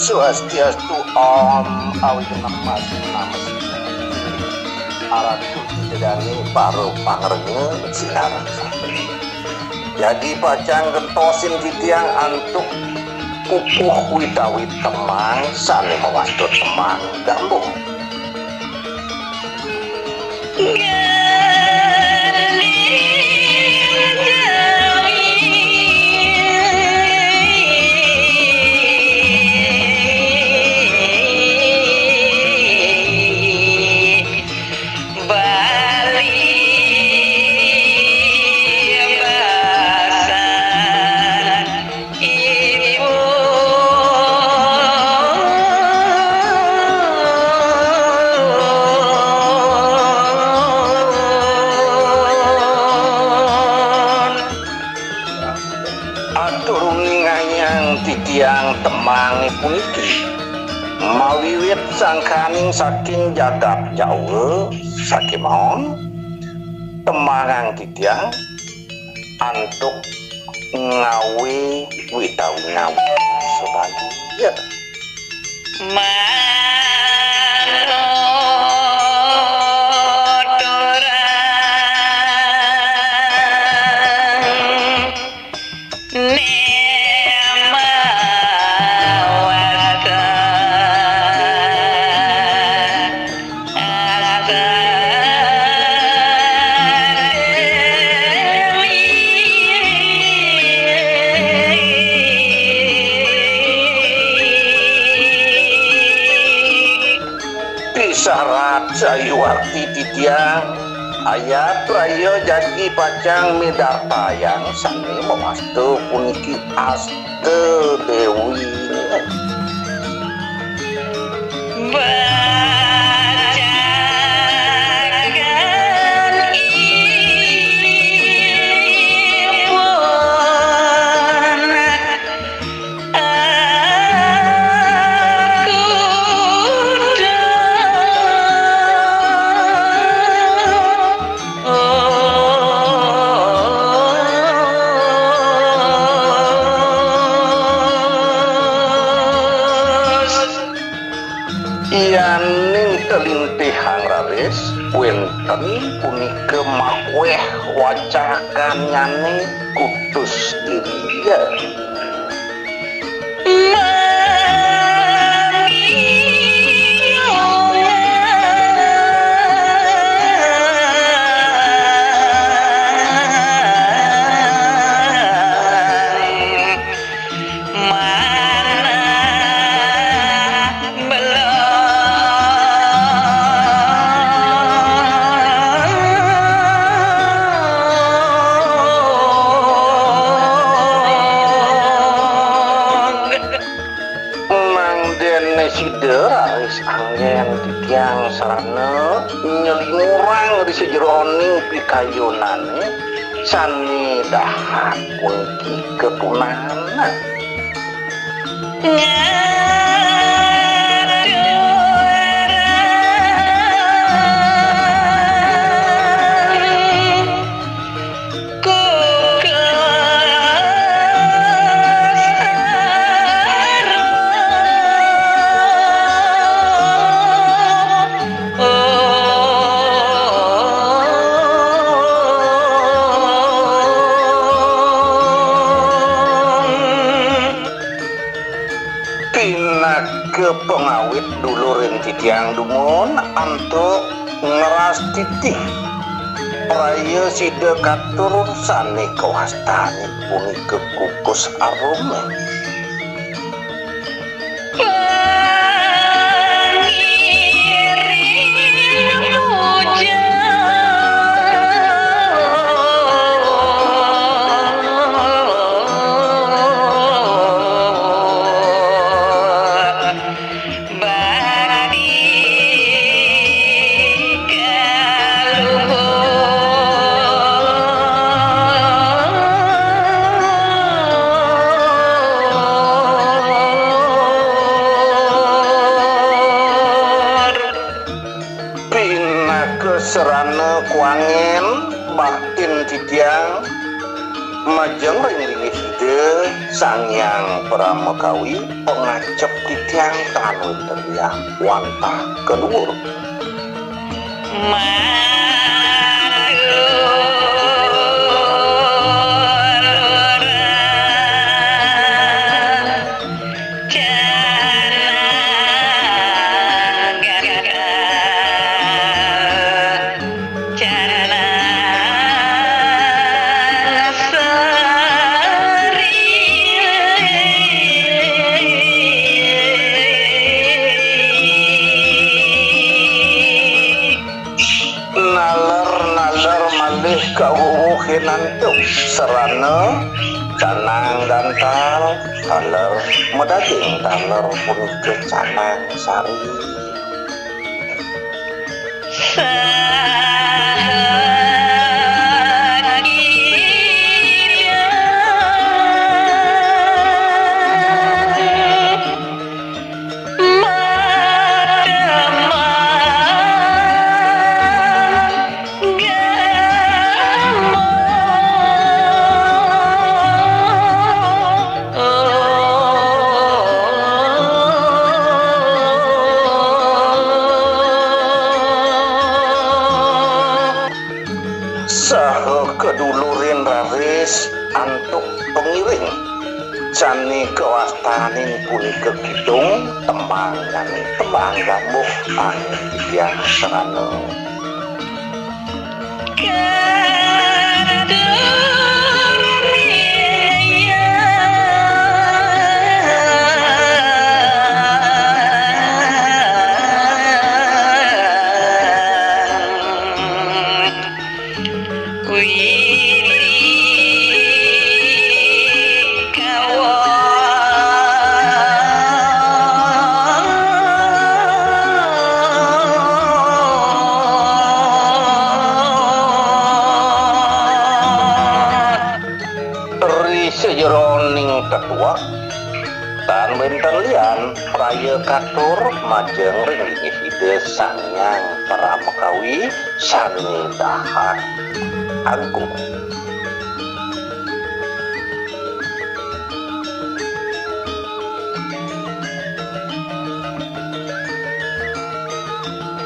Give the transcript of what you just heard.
Swastiastu Om Awigenang Mas Nama Aratu Sedani Baru Pangernya Sinarang Sampai jadi pacang gentosin titiang antuk kukuh widawit temang sani mewastu temang gambung titiang temang puniki mawiwit sangkaning saking jagat jauh sakimon temangang titiang antuk ngawi witawi ngawi sebagai syarat sayuarti titiang ayat rayo jadi pacang midartayang sani memastu puniki aste dewi yaning telintihang rabis wenten punike makweh wacakan nyane kutus diriya sideraris anggen titiang sarana nyelingurang di sejeroning pikayunane sani dahat kunci kepunana ke pengawit dulurin titiang dumun antuk ngeras titih raya sida katur sani kewastani puni kekukus arume duluren titiang majeng ring-ring ide sangyang Pramekawi pengacep titiang tanun teriak wantah keluhur nantuk serana canang gantal taler medaging taler pun ke canang sari kedulurin raris antuk pengiring jani kewastanin punika kidung temang gambuk angin yang serana sejeroning ketua dan benten lian praya katur majeng ring ide sangyang Pramekawi sani dahar agung